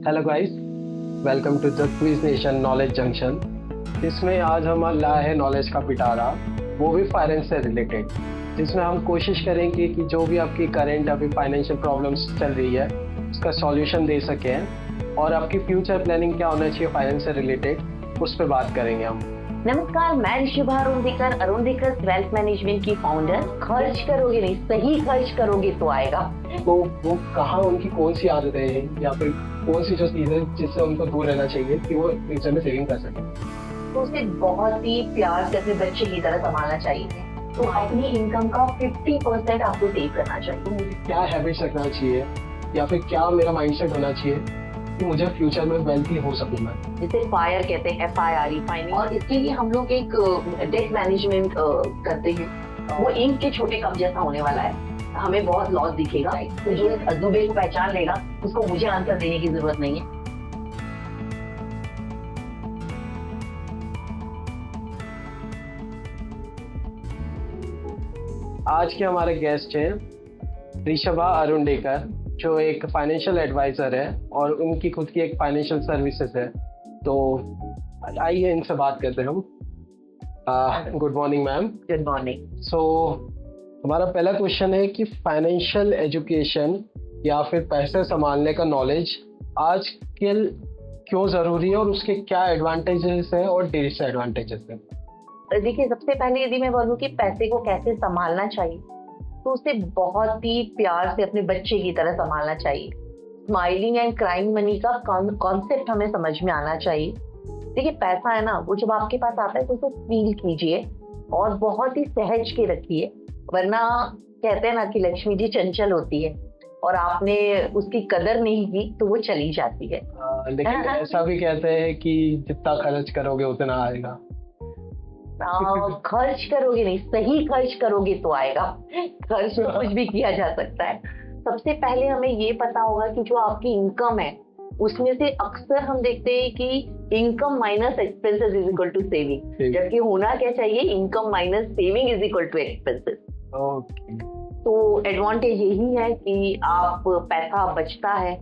Hello guys, welcome to the quiz nation knowledge junction. इसमें आज हम लाए हैं नॉलेज का पिटारा, वो भी फाइनेंस से रिलेटेड, जिसमें हम कोशिश करेंगे कि जो भी आपकी करंट अभी फाइनेंशियल प्रॉब्लम्स चल रही है उसका सॉल्यूशन दे सकें और आपकी फ्यूचर प्लानिंग क्या होना चाहिए फाइनेंस से रिलेटेड, उस पर बात करेंगे हम। नमस्कार, मैं ऋषिभा अरुणधिकर वेल्थ मैनेजमेंट की फाउंडर। खर्च करोगे नहीं, सही खर्च करोगे तो आएगा। तो वो कहाँ, उनकी कौन सी आदतें हैं या फिर कौन सी जो चीजें जिससे उनको दूर रहना चाहिए कि वो फ्यूचर में सेविंग कर सके। तो उसे बहुत ही प्यार से अपने बच्चे की तरह संभालना चाहिए। तो अपनी इनकम का 50% आपको सेव करना चाहिए। तो मुझे क्या हैबिट्स रखना चाहिए या फिर क्या मेरा माइंडसेट होना चाहिए कि मुझे फ्यूचर में वेल्थी हो सकूं मैं। जिसे फायर कहते हैं, FIRE फाइनेंस। और इसके लिए हम लोग एक डेट मैनेजमेंट करते हैं। वो इंक के छोटे कप जैसा होने वाला है, हमें बहुत लॉस दिखेगा। तो जो इस अजूबे को पहचान लेगा उसको मुझे आंसर देने की जरूरत नहीं है। आज के हमारे गेस्ट हैं ऋषिभा अरुणधिकर, जो एक फाइनेंशियल एडवाइजर है और उनकी खुद की एक फाइनेंशियल सर्विसेज है। तो आइए इनसे बात करते हैं हम। Good morning ma'am. Good morning. So हमारा पहला क्वेश्चन है कि फाइनेंशियल एजुकेशन या फिर पैसे संभालने का नॉलेज आजकल क्यों ज़रूरी है और उसके क्या एडवांटेजेस हैं और डिसएडवांटेजेस हैं। देखिए, सबसे पहले यदि मैं बोलूँ कि पैसे को कैसे संभालना चाहिए, तो उसे बहुत ही प्यार से अपने बच्चे की तरह संभालना चाहिए। स्माइलिंग एंड क्राइंग मनी का कॉन्सेप्ट हमें समझ में आना चाहिए। देखिए, पैसा है ना, वो जब आपके पास आता है तो उसे फील कीजिए और बहुत ही सहज के रखिए। वरना कहते हैं ना कि लक्ष्मी जी चंचल होती है और आपने उसकी कदर नहीं की तो वो चली जाती है। लेकिन ऐसा भी कहते हैं कि जितना खर्च करोगे उतना आएगा। खर्च करोगे नहीं, सही खर्च करोगे तो आएगा। खर्च तो कुछ भी किया जा सकता है। सबसे पहले हमें ये पता होगा कि जो आपकी इनकम है उसमें से अक्सर हम देखते हैं कि income minus expenses is equal to saving, जबकि होना क्या चाहिए, income minus saving is equal to expenses. तो एडवांटेज यही है कि आप पैसा बचता है।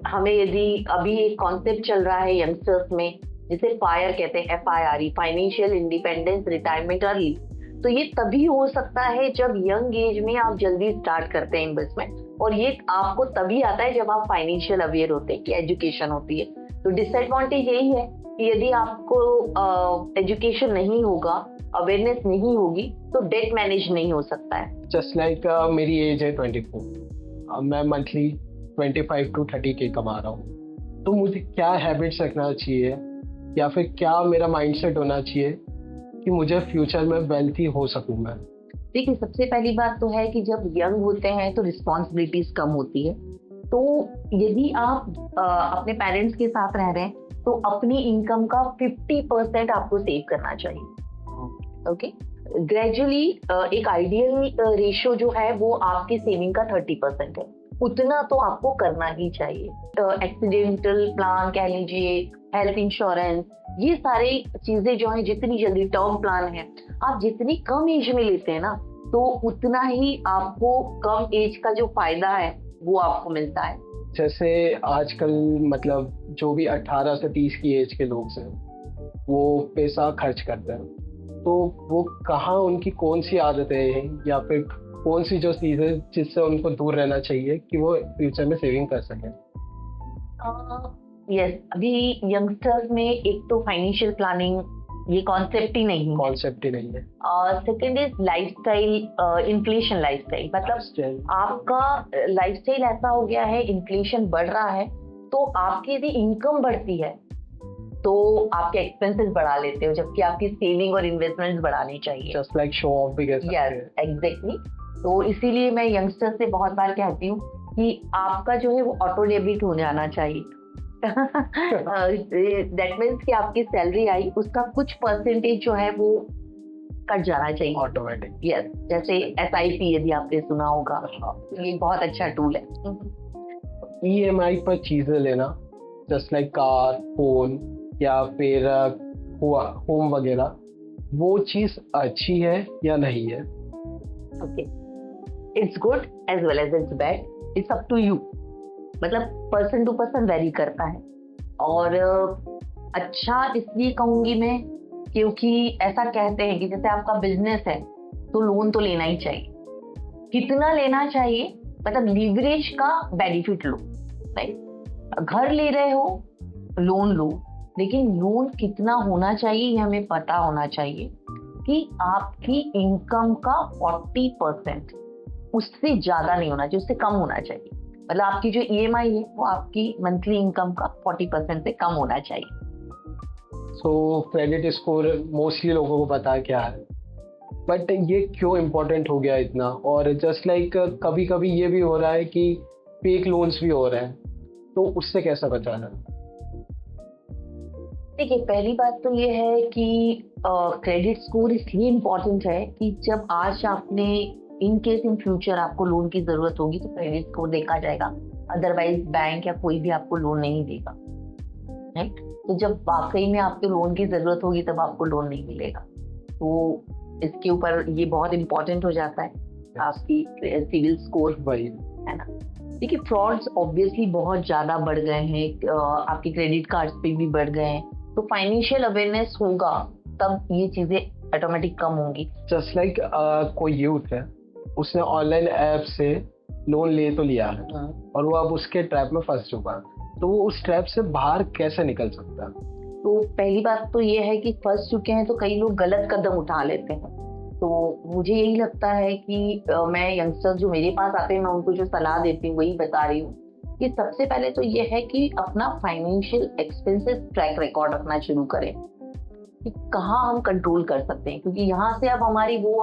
हमें यदि अभी एक कॉन्सेप्ट चल रहा है यंगस्टर्स में जिसे फायर कहते हैं, FIRE financial independence retirement early. तो ये तभी हो सकता है जब यंग एज में आप जल्दी स्टार्ट करते हैं इन्वेस्टमेंट, और ये आपको तभी आता है जब आप फाइनेंशियल अवेयर होते हैं कि एजुकेशन होती है। तो डिसएडवांटेज यही है कि यदि आपको एजुकेशन नहीं होगा, अवेयरनेस नहीं होगी, तो डेट मैनेज नहीं हो सकता है। जस्ट लाइक मेरी एज है 24, मैं मंथली 25 to 30 के कमा रहा हूँ। तो मुझे क्या हैबिट्स रखना चाहिए या फिर क्या मेरा माइंडसेट होना चाहिए कि मुझे फ्यूचर में वेल्थी हो सकूं मैं। देखिए, सबसे पहली बात तो है कि जब यंग होते हैं तो रिस्पॉन्सिबिलिटीज कम होती है। तो यदि आप अपने पेरेंट्स के साथ रह रहे हैं तो अपनी इनकम का 50% आपको सेव करना चाहिए। ओके, ग्रेजुअली एक आइडियल रेशियो जो है वो आपकी सेविंग का 30% है। उतना तो आपको करना ही चाहिए। एक्सीडेंटल प्लान कह लीजिए, हेल्थ इंश्योरेंस, ये सारी चीजें जो है, जितनी जल्दी टर्म प्लान है, आप जितनी कम एज में लेते हैं ना, तो उतना ही आपको कम एज का जो फायदा है वो आपको मिलता है। जैसे आजकल मतलब जो भी 18 से 30 की एज के लोग हैं वो पैसा खर्च करते हैं, तो वो कहाँ, उनकी कौन सी आदतें हैं या फिर कौन सी जो चीजें जिससे उनको दूर रहना चाहिए कि वो फ्यूचर में सेविंग कर सकें। यस, अभी यंगस्टर्स में एक तो फाइनेंशियल प्लानिंग ये कॉन्सेप्ट ही नहीं है। Second is lifestyle, inflation lifestyle. मतलब आपका लाइफस्टाइल ऐसा हो गया है, इन्फ्लेशन बढ़ रहा है, तो आपकी यदि इनकम बढ़ती है तो आपके एक्सपेंसेस बढ़ा लेते हो, जबकि आपकी सेविंग और इन्वेस्टमेंट्स बढ़ानी चाहिए। जस्ट लाइक शो ऑफ भी कह सकते हैं। Yes, exactly. तो इसीलिए मैं यंगस्टर्स से बहुत बार कहती हूँ कि आपका जो है वो ऑटो डेबिट हो जाना चाहिए। दैट मीन्स कि आपकी सैलरी आई, उसका कुछ परसेंटेज जो है वो कट जाना चाहिए ऑटोमेटिक। यस, जैसे SIP यदि आपने सुना होगा, ये बहुत अच्छा टूल है। EMI पर चीजें लेना, जस्ट लाइक कार, फोन या फिर होम वगैरह, वो चीज अच्छी है या नहीं है? Okay, it's good as well as it's bad. It's up to you. मतलब पर्सन टू पर्सन वेरी करता है। और अच्छा इसलिए कहूंगी मैं, क्योंकि ऐसा कहते हैं कि जैसे आपका बिजनेस है तो लोन तो लेना ही चाहिए। कितना लेना चाहिए, मतलब लीवरेज का बेनिफिट लो, राइट। घर ले रहे हो, लोन लो, लेकिन लोन कितना होना चाहिए ये हमें पता होना चाहिए कि आपकी इनकम का 40%, उससे ज्यादा नहीं होना चाहिए, उससे कम होना चाहिए। मतलब आपकी जो EMI है वो आपकी मंथली इनकम का 40% से कम होना चाहिए। सो क्रेडिट स्कोर मोस्टली लोगों को पता है क्या है, बट ये क्यों इम्पोर्टेंट हो गया इतना? और जस्ट लाइक कभी कभी ये भी हो रहा है कि फेक लोन्स भी हो रहे हैं, तो उससे कैसे बचाना? देखिए, पहली बात तो ये है कि क्रेडिट स्कोर इसलिए इम्पोर्टेंट है कि जब आज आपने इन केस इन फ्यूचर आपको लोन की जरूरत होगी तो क्रेडिट स्कोर देखा जाएगा, अदरवाइज बैंक या कोई भी आपको लोन नहीं देगा, राइट। तो जब वाकई में आपको लोन की जरूरत होगी तब आपको लोन नहीं मिलेगा। तो इसके ऊपर ये बहुत इंपॉर्टेंट हो जाता है आपकी सिविल स्कोर, वही है ना। देखिए, फ्रॉड्स ऑब्वियसली बहुत ज्यादा बढ़ गए हैं, आपके क्रेडिट कार्ड पे भी बढ़ गए हैं, तो फाइनेंशियल अवेयरनेस होगा तब ये चीजें ऑटोमेटिक कम होंगी। जस्ट लाइक कोई यूथ है, उसने ऑनलाइन ऐप से लोन ले तो लिया है और वो अब उसके ट्रैप में फंस चुका है, तो वो उस ट्रैप से बाहर कैसे निकल सकता है? तो पहली बात तो ये है कि फंस चुके हैं तो कई लोग गलत कदम उठा लेते हैं। तो मुझे यही लगता है कि मैं यंगस्टर्स जो मेरे पास आते हैं, मैं उनको जो सलाह देती हूँ वही बता रही हूँ कि सबसे पहले तो ये है कि अपना फाइनेंशियल एक्सपेंसेस ट्रैक रिकॉर्ड रखना शुरू करें कि कहाँ हम कंट्रोल कर सकते हैं, क्योंकि यहाँ से अब हमारी वो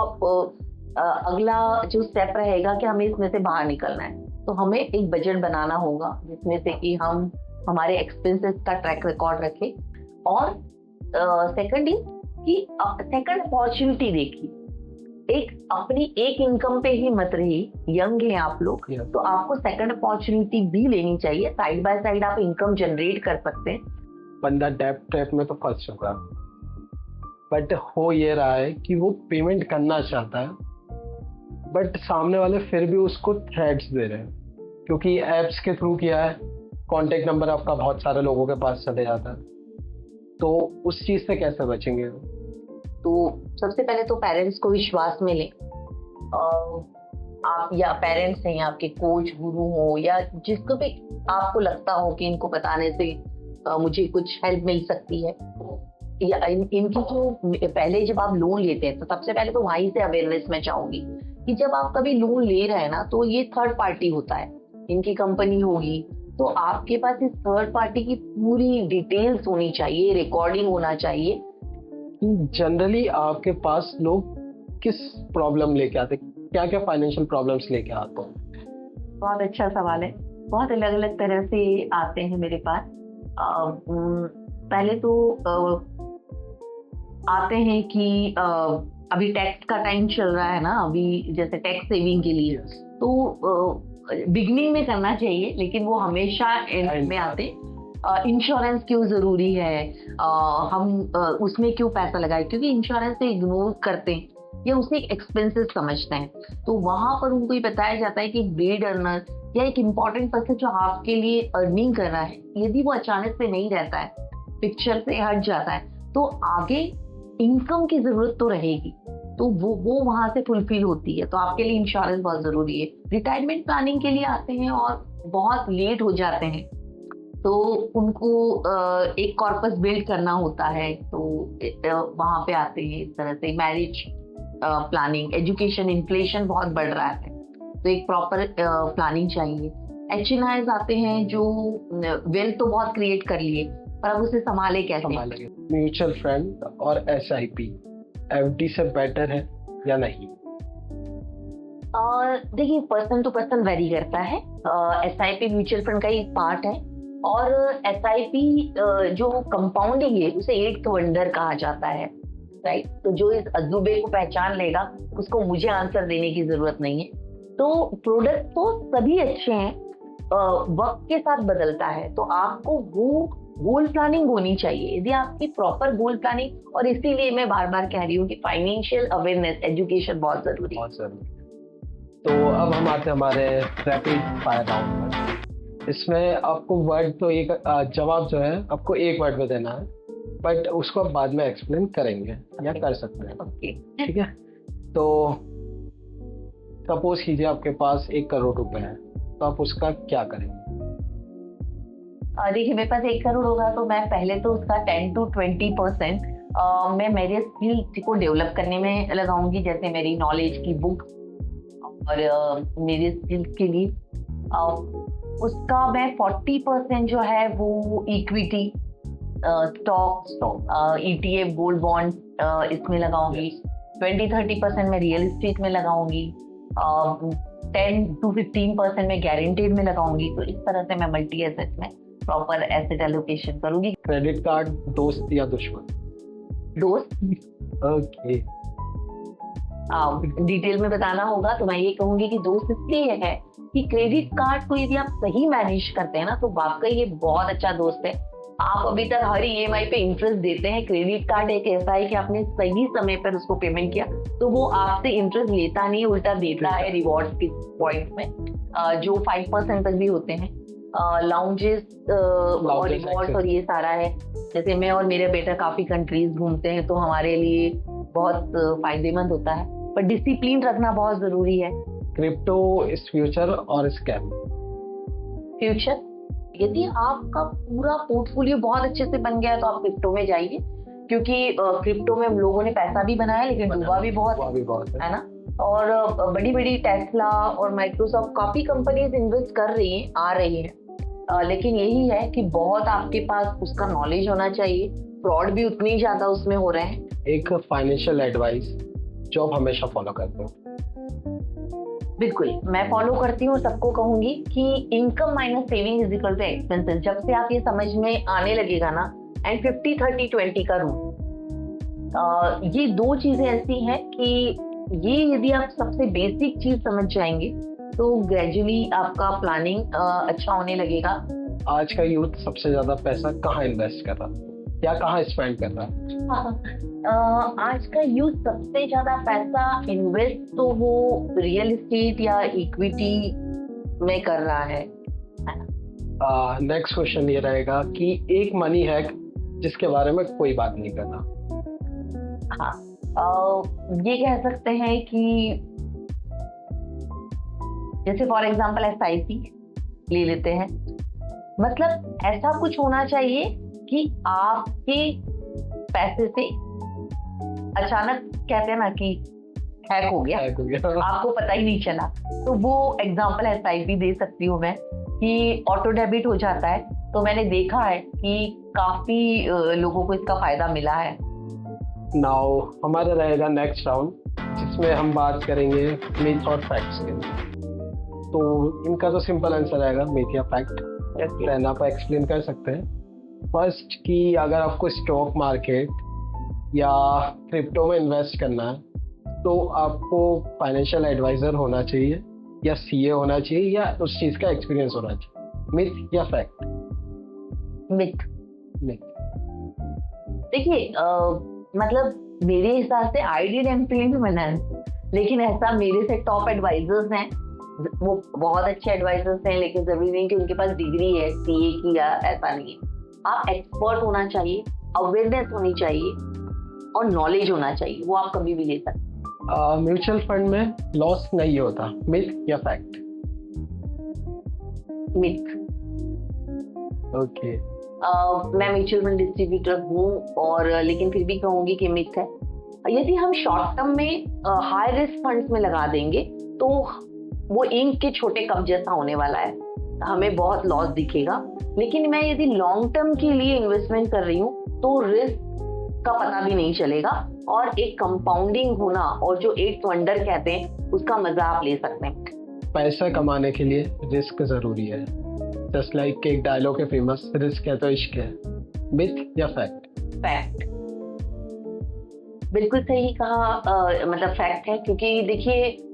अगला जो स्टेप रहेगा कि हमें इसमें से बाहर निकलना है। तो हमें एक बजट बनाना होगा जिसमें से कि हम हमारे एक्सपेंसेस का ट्रैक रिकॉर्ड रखें। और सेकंड इज कि सेकंड अपॉर्चुनिटी देखिए, एक अपनी एक इनकम पे ही मत रहिए, यंग हैं आप लोग, तो आपको सेकंड अपॉर्चुनिटी भी लेनी चाहिए, साइड बाय साइड आप इनकम जनरेट कर सकते हैं। बंदा डेब्ट ट्रैप में तो फंस चुका, बट हो ये रहा है कि वो पेमेंट करना चाहता है, बट सामने वाले फिर भी उसको थ्रेट्स दे रहे हैं, क्योंकि एप्स के थ्रू किया है, कॉन्टेक्ट नंबर आपका बहुत सारे लोगों के पास चले जाता है, तो उस चीज से कैसे बचेंगे? तो सबसे पहले तो पेरेंट्स को विश्वास में लें। आप या पेरेंट्स हैं या आपके कोच गुरु हो या जिसको भी आपको लगता हो कि इनको बताने से मुझे कुछ हेल्प मिल सकती है, या इनकी जो पहले जब आप लोन लेते हैं तो सबसे पहले तो वहीं से अवेयरनेस मैं चाहूंगी कि जब आप कभी लोन ले रहे हैं ना, तो ये थर्ड पार्टी होता है, इनकी कंपनी होगी, तो आपके पास इस थर्ड पार्टी की पूरी डिटेल्स होनी चाहिए, रिकॉर्डिंग होना चाहिए। जनरली आपके पास लोग किस प्रॉब्लम लेके आते, क्या क्या फाइनेंशियल प्रॉब्लम्स लेके आते हैं? बहुत अच्छा सवाल है। बहुत अलग अलग तरह से आते हैं मेरे पास। पहले तो आते हैं कि अभी टैक्स का टाइम चल रहा है ना, अभी जैसे टैक्स सेविंग के लिए, तो बिगनिंग में करना चाहिए, लेकिन वो हमेशा एंड में आते। इंश्योरेंस क्यों जरूरी है, हम उसमें क्यों पैसा लगाए, क्योंकि इंश्योरेंस से इग्नोर करते हैं या उसे एक्सपेंसेस समझते हैं। तो वहां पर उनको ये बताया जाता है कि बेड अर्नर या एक इम्पॉर्टेंट पर्सन जो आपके लिए अर्निंग कर रहा है, यदि वो अचानक से नहीं रहता है, पिक्चर से हट जाता है, तो आगे इनकम की जरूरत तो रहेगी, तो वो वहां से फुलफिल होती है। तो आपके लिए इंश्योरेंस बहुत जरूरी है। रिटायरमेंट प्लानिंग के लिए आते हैं और बहुत लेट हो जाते हैं, तो उनको एक कॉर्पस बिल्ड करना होता है, तो वहां पे आते हैं। इस तरह से मैरिज प्लानिंग, एजुकेशन, इन्फ्लेशन बहुत बढ़ रहा है, तो एक प्रॉपर प्लानिंग चाहिए। HNIs आते हैं जो वेल्थ तो बहुत क्रिएट कर लिए, पर अब उसे संभाले कैसे। म्यूचुअल फंड और SIP FD से बेटर है या नहीं? देखिए, पर्सन टू पर्सन वेरी करता है। SIP म्यूचुअल फंड का एक पार्ट है, और SIP जो कंपाउंडिंग है उसे 8th वंडर कहा जाता है, राइट। तो जो इस अजूबे को पहचान लेगा उसको मुझे आंसर देने की जरूरत नहीं है। तो प्रोडक्ट तो सभी अच्छे हैं, वक्त के साथ बदलता है, तो आपको वो गोल प्लानिंग होनी चाहिए। यदि आपकी प्रॉपर गोल प्लानिंग, और इसीलिए मैं बार बार कह रही हूँ कि फाइनेंशियल अवेयरनेस, एजुकेशन बहुत जरूरी है। तो अब हम आते हैं हमारे रैपिड फायर राउंड पर। इसमें आपको वर्ड तो एक जवाब जो है आपको एक वर्ड में देना है, बट उसको आप बाद में एक्सप्लेन करेंगे या कर सकते हैं। ओके। ठीक है, तो सपोज कीजिए आपके पास 1 करोड़ रुपए है, तो आप उसका क्या करेंगे? देखिए मेरे पास 1 करोड़ होगा तो मैं पहले तो उसका 10 to 20% मैं मेरे स्किल को डेवलप करने में लगाऊंगी, जैसे मेरी नॉलेज की बुक और मेरे स्किल के लिए उसका मैं 40% जो है वो equity, stock, ETF, gold bond इसमें लगाऊंगी। 20-30% मैं रियल एस्टेट में लगाऊंगी। 10 to 15% मैं गारंटेड में लगाऊंगी। तो इस तरह से मैं मल्टी एसेट में प्रॉपर एसेट एलोकेशन करूंगी। क्रेडिट कार्ड दोस्त या दुश्मन? दोस्त। ओके। डिटेल में बताना होगा तो मैं ये कहूंगी कि दोस्त इसलिए है कि क्रेडिट कार्ड को यदि आप सही मैनेज करते हैं ना तो वाकई ये बहुत अच्छा दोस्त है। आप अभी तक हर EMI पे इंटरेस्ट देते हैं। क्रेडिट कार्ड एक ऐसा है कि आपने सही समय पर उसको पेमेंट किया तो वो आपसे इंटरेस्ट लेता नहीं है, उल्टा देता है रिवॉर्ड के पॉइंट में, जो 5% तक भी होते हैं। लाउंजेस और रिवॉर्ड और ये सारा है। जैसे मैं और मेरे बेटा काफी कंट्रीज घूमते हैं तो हमारे लिए बहुत फायदेमंद होता है, पर डिसिप्लिन रखना बहुत जरूरी है। क्रिप्टो इज फ्यूचर और स्कैम? फ्यूचर। यदि आपका पूरा पोर्टफोलियो बहुत अच्छे से बन गया है तो आप क्रिप्टो में जाइए, क्योंकि क्रिप्टो में लोगों ने पैसा भी बनाया लेकिन डूबा भी बहुत है ना। और बड़ी बड़ी टेस्ला और माइक्रोसॉफ्ट काफी कंपनीज इन्वेस्ट कर रही हैं, आ रही हैं, लेकिन यही है कि बहुत आपके पास उसका नॉलेज होना चाहिए। फ्रॉड भी उतनी ज्यादा उसमें हो रहे हैं। एक फाइनेंशियल एडवाइस जो आप हमेशा फॉलो करते हो? बिल्कुल मैं फॉलो करती हूँ, सबको कहूंगी कि income minus saving is equal to expenses. जब से आप ये समझ में आने लगेगा ना, एंड 50-30-20 का रूल, ये दो चीजें ऐसी हैं कि ये यदि आप सबसे बेसिक चीज समझ जाएंगे तो ग्रेजुअली आपका प्लानिंग अच्छा होने लगेगा। आज का यूथ सबसे ज्यादा पैसा कहाँ इन्वेस्ट कर रहा है या कहाँ स्पेंड कर रहा है? आज का यूथ सबसे ज्यादा पैसा इन्वेस्ट तो वो रियल एस्टेट या इक्विटी में कर रहा है। नेक्स्ट क्वेश्चन ये रहेगा कि एक मनी हैक जिसके बारे में कोई बात नहीं करना। हाँ, ये कह सकते हैं कि जैसे फॉर एग्जांपल SIP ले लेते हैं। मतलब ऐसा कुछ होना चाहिए कि आपके पैसे से अचानक कहते हैं ना कि हैक हो गया, आपको पता ही नहीं चला। तो वो एग्जांपल SIP दे सकती हूँ मैं कि ऑटो डेबिट हो जाता है। तो मैंने देखा है कि काफी लोगों को इसका फायदा मिला है। नाउ हमारा रहेगा नेक्स्ट राउंड जिसमें हम बात करेंगे मिथ और फैक्ट्स के। तो इनका तो सिंपल आंसर रहेगा मिथ या फैक्ट। देन आप एक्सप्लेन कर सकते हैं। फर्स्ट कि अगर आपको स्टॉक मार्केट या क्रिप्टो में इन्वेस्ट करना है तो आपको फाइनेंशियल एडवाइजर होना चाहिए या CA होना चाहिए या उस चीज का एक्सपीरियंस होना चाहिए। मिथ या फैक्ट? मिथ। मिथ। देखिए मतलब मेरे हिसाब से आई डिड इम्प्लीमेंट फाइनेंस, लेकिन ऐसा मेरे से टॉप एडवाइजर्स हैं, वो बहुत अच्छे एडवाइजर्स हैं, लेकिन जरूरी नहीं कि उनके पास डिग्री है CA की या ऐसा नहीं है। आप एक्सपर्ट होना चाहिए, अवेयरनेस होनी चाहिए और नॉलेज होना चाहिए, वो आप कभी भी ले सकते। म्यूचुअल फंड में लॉस नहीं होता। मिथ या फैक्ट? मिथ। ओके। मैं म्यूचुअल फंड डिस्ट्रीब्यूटर हूँ और लेकिन फिर भी कहूंगी कि मिथ है। यदि हम शॉर्ट टर्म में हाई रिस्क फंड्स में लगा देंगे तो वो इंक के छोटे कप जैसा होने वाला है, हमें बहुत लॉस दिखेगा। लेकिन मैं यदि लॉन्ग टर्म के लिए इन्वेस्टमेंट कर रही हूँ तो रिस्क का पता भी नहीं चलेगा और एक कंपाउंडिंग होना और जो एट वंडर कहते हैं उसका मजा आप ले सकते हैं। पैसा कमाने के लिए रिस्क जरूरी है। जस्ट लाइक एक डायलॉग है फेमस, रिस्क है तो इश्क है। मिथ या फैक्ट? फैक्ट। बिल्कुल सही कहा, मतलब फैक्ट है। क्योंकि देखिए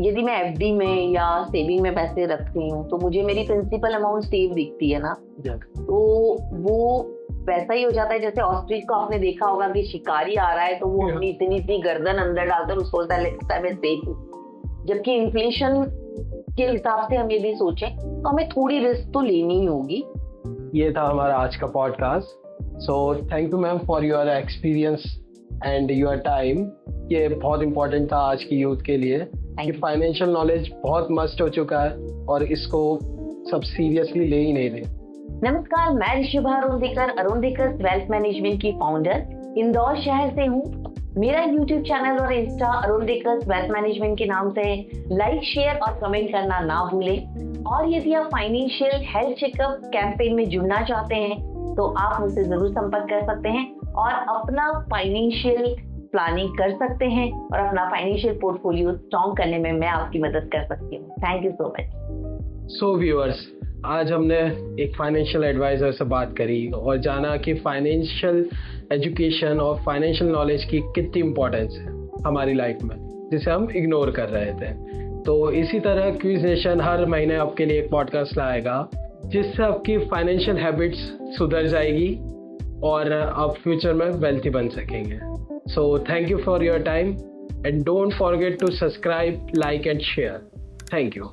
यदि मैं FD में या सेविंग में पैसे रखती हूँ तो मुझे मेरी प्रिंसिपल अमाउंट सेव दिखती है ना, तो वो वैसा ही हो जाता है जैसे ऑस्ट्रिच को आपने देखा होगा कि शिकारी आ रहा है तो वो अपनी इतनी गर्दन अंदर डालकर उसको बोलता है सेफ, जबकि इन्फ्लेशन के हिसाब से हम यदि सोचें तो हमें थोड़ी रिस्क तो लेनी ही होगी। ये था हमारा आज का podcast. So thank you ma'am for your experience and your time. ये बहुत इंपॉर्टेंट था आज की यूथ के लिए कि फाइनेंशियल नॉलेज बहुत मस्ट हो चुका है और इसको सब सीरियसली ले ही नहीं रहे। नमस्कार, मैं ऋषिभा अरुंधिकर वेल्थ मैनेजमेंट की फाउंडर इंदौर शहर से हूँ। मेरा यूट्यूब चैनल और इंस्टा अरुंधिकर वेल्थ मैनेजमेंट के नाम से लाइक, शेयर और कमेंट करना ना भूलें। और यदि आप फाइनेंशियल हेल्थ चेकअप कैंपेन में जुड़ना चाहते हैं तो आप मुझसे जरूर संपर्क कर सकते हैं और अपना फाइनेंशियल प्लानिंग कर सकते हैं और अपना फाइनेंशियल पोर्टफोलियो स्ट्रॉन्ग करने में मैं आपकी मदद कर सकती हूँ। Thank you so much. So viewers, आज हमने एक फाइनेंशियल एडवाइजर से बात करी और जाना कि फाइनेंशियल एजुकेशन और फाइनेंशियल नॉलेज की कितनी इम्पोर्टेंस है हमारी लाइफ में, जिसे हम इग्नोर कर रहे थे। तो इसी तरह क्विज नेशन हर महीने आपके लिए एक पॉडकास्ट लाएगा जिससे आपकी फाइनेंशियल हैबिट्स सुधर जाएगी और आप फ्यूचर में वेल्थी बन सकेंगे। So thank you for your time and don't forget to subscribe, like and share. Thank you.